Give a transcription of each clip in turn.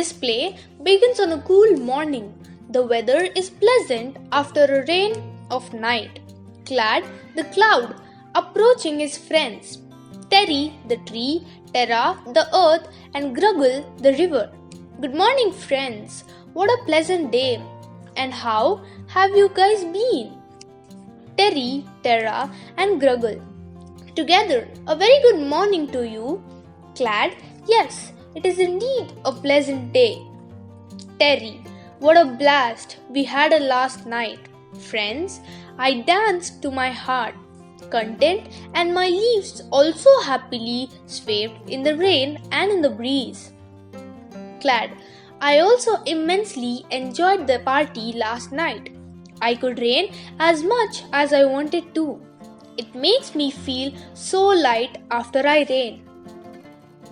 Display begins on a cool morning. The weather is pleasant after a rain of night. Clad, the cloud, approaching his friends. Terry, the tree, Terra, the earth, and Gruggle, the river. Good morning, friends. What a pleasant day. And how have you guys been? Terry, Terra, and Gruggle. Together, a very good morning to you. Clad, yes, it is indeed a pleasant day. Terry, what a blast we had last night. Friends, I danced to my heart, content, and my leaves also happily swayed in the rain and in the breeze. Clad, I also immensely enjoyed the party last night. I could rain as much as I wanted to. It makes me feel so light after I rain.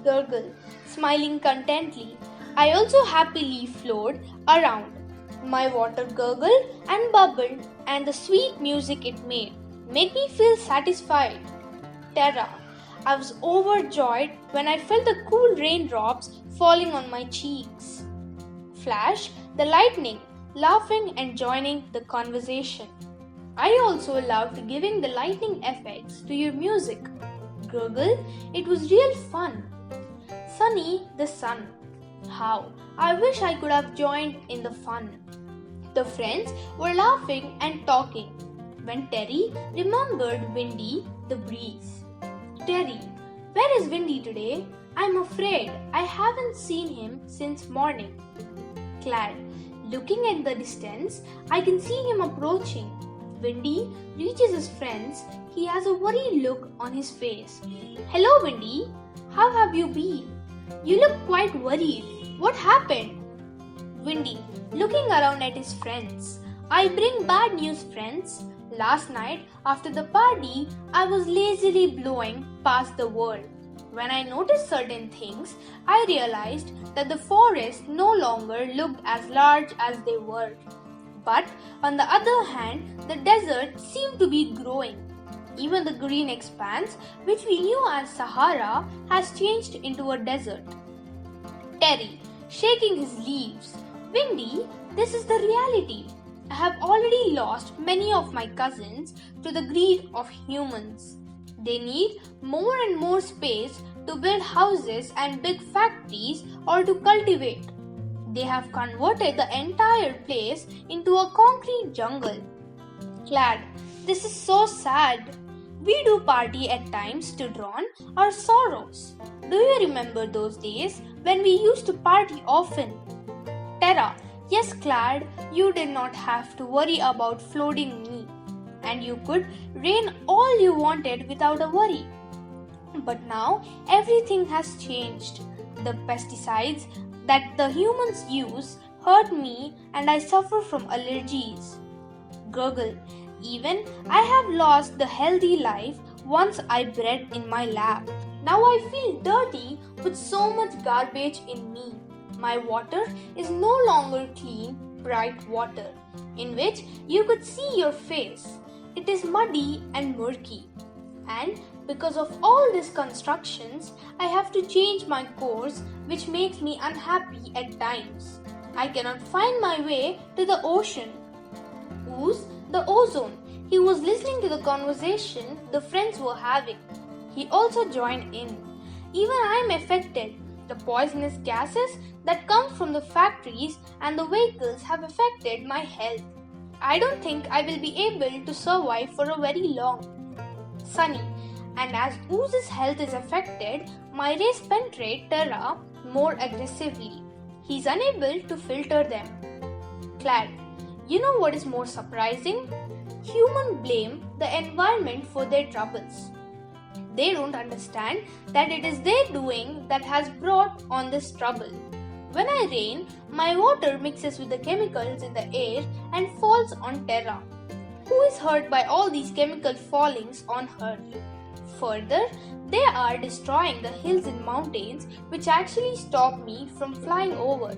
Gurgle, smiling contently, I also happily flowed around. My water gurgled and bubbled, and the sweet music it made me feel satisfied. Terra, I was overjoyed when I felt the cool raindrops falling on my cheeks. Flash, the lightning, laughing and joining the conversation. I also loved giving the lightning effects to your music. Gurgle, it was real fun. Sunny, the sun. How I wish I could have joined in the fun. The friends were laughing and talking when Terry remembered Windy, the breeze. Terry, where is Windy today? I'm afraid I haven't seen him since morning. Clad, looking at the distance, I can see him approaching. Windy reaches his friends. He has a worried look on his face. Hello, Windy. How have you been? You look quite worried. What happened? Windy, looking around at his friends. I bring bad news, friends. Last night, after the party, I was lazily blowing past the world. When I noticed certain things, I realized that the forest no longer looked as large as they were. But on the other hand, the desert seemed to be growing. Even the green expanse, which we knew as Sahara, has changed into a desert. Terry, shaking his leaves. Windy, this is the reality. I have already lost many of my cousins to the greed of humans. They need more and more space to build houses and big factories or to cultivate. They have converted the entire place into a concrete jungle. Clad, this is so sad. We do party at times to drown our sorrows. Do you remember those days when we used to party often? Terra, yes, Clad, you did not have to worry about flooding me. And you could rain all you wanted without a worry. But now everything has changed. The pesticides that the humans use hurt me and I suffer from allergies. Gurgle, even I have lost the healthy life once I bred in my lab. Now I feel dirty with so much garbage in me. My water is no longer clean, bright water, in which you could see your face. It is muddy and murky. And because of all these constructions, I have to change my course, which makes me unhappy at times. I cannot find my way to the ocean. Ooze, the ozone. He was listening to the conversation the friends were having. He also joined in. Even I am affected. The poisonous gases that come from the factories and the vehicles have affected my health. I don't think I will be able to survive for a very long. Sunny, and as Ooze's health is affected, my rays penetrate Terra more aggressively. He is unable to filter them. Clad, you know what is more surprising? Humans blame the environment for their troubles. They don't understand that it is their doing that has brought on this trouble. When I rain, my water mixes with the chemicals in the air and falls on Terra, who is hurt by all these chemical fallings on her. Further, they are destroying the hills and mountains which actually stop me from flying over.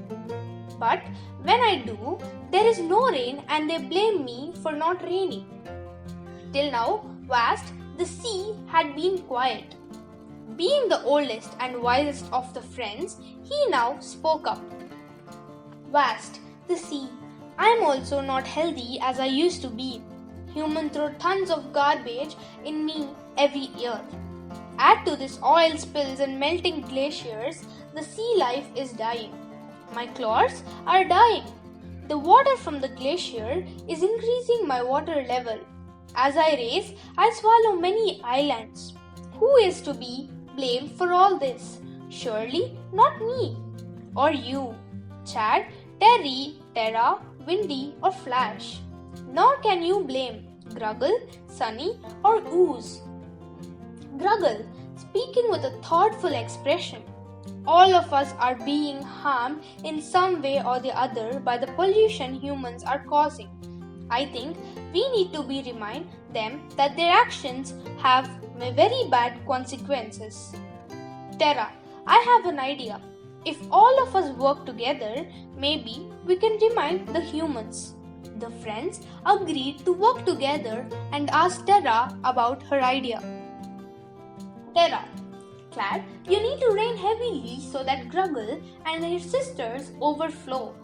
But when I do, there is no rain and they blame me for not raining. Till now, vast, the sea had been quiet. Being the oldest and wisest of the friends, he now spoke up. Vast, the sea. I'm also not healthy as I used to be. Humans throw tons of garbage in me every year. Add to this oil spills and melting glaciers, the sea life is dying. My claws are dying. The water from the glacier is increasing my water level. As I race, I swallow many islands. Who is to be blamed for all this? Surely not me. Or you, Chad, Terry, Terra, Windy, or Flash. Nor can you blame Gruggle, Sunny, or Ooze. Gruggle, speaking with a thoughtful expression. All of us are being harmed in some way or the other by the pollution humans are causing. I think we need to remind them that their actions have very bad consequences. Terra, I have an idea. If all of us work together, maybe we can remind the humans. The friends agreed to work together and asked Terra about her idea. Terra, Clad, you need to rain heavily so that Gruggle and her sisters overflow.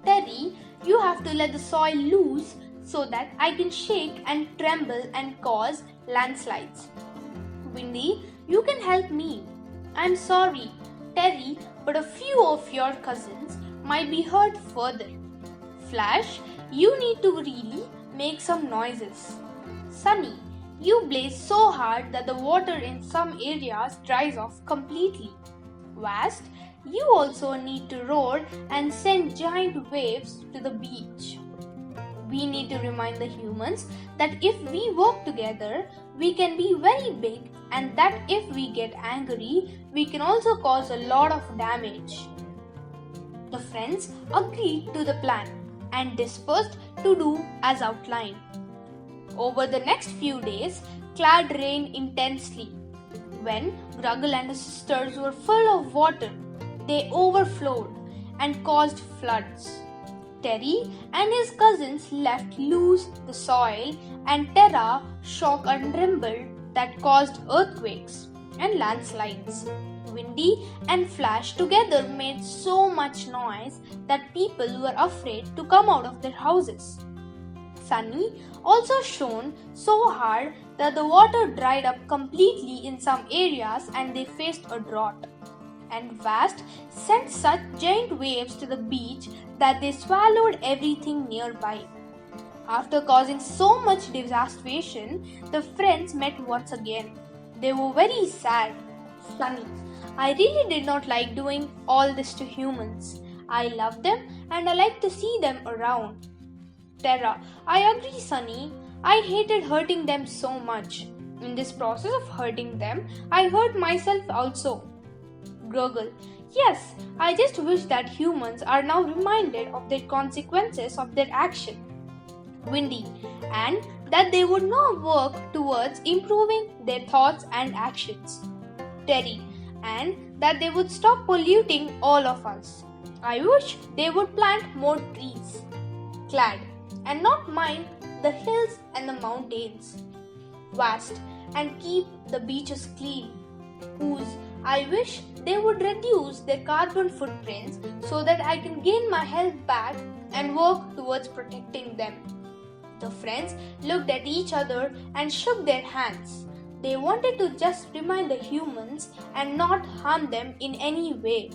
Terry, you have to let the soil loose so that I can shake and tremble and cause landslides. Windy, you can help me. I'm sorry, Terry, but a few of your cousins might be hurt further. Flash, you need to really make some noises. Sunny, you blaze so hard that the water in some areas dries off completely. Vast, you also need to roar and send giant waves to the beach. We need to remind the humans that if we work together, we can be very big, and that if we get angry, we can also cause a lot of damage. The friends agreed to the plan and dispersed to do as outlined. Over the next few days, Clad rained intensely. When Gruggle and his sisters were full of water, they overflowed and caused floods. Terry and his cousins left loose the soil, and Terra shook and trembled that caused earthquakes and landslides. Windy and Flash together made so much noise that people were afraid to come out of their houses. Sunny also shone so hard that the water dried up completely in some areas and they faced a drought. And Vast sent such giant waves to the beach that they swallowed everything nearby. After causing so much devastation, the friends met once again. They were very sad. Sunny, I really did not like doing all this to humans. I love them and I like to see them around. Terra, I agree, Sunny. I hated hurting them so much. In this process of hurting them, I hurt myself also. Gruggle, yes, I just wish that humans are now reminded of the consequences of their action. Windy, and that they would now work towards improving their thoughts and actions. Terry, and that they would stop polluting all of us. I wish they would plant more trees. Clad, and not mind the hills and the mountains. Vast, and keep the beaches clean. Ooze, I wish they would reduce their carbon footprints so that I can gain my health back and work towards protecting them. The friends looked at each other and shook their hands. They wanted to just remind the humans and not harm them in any way.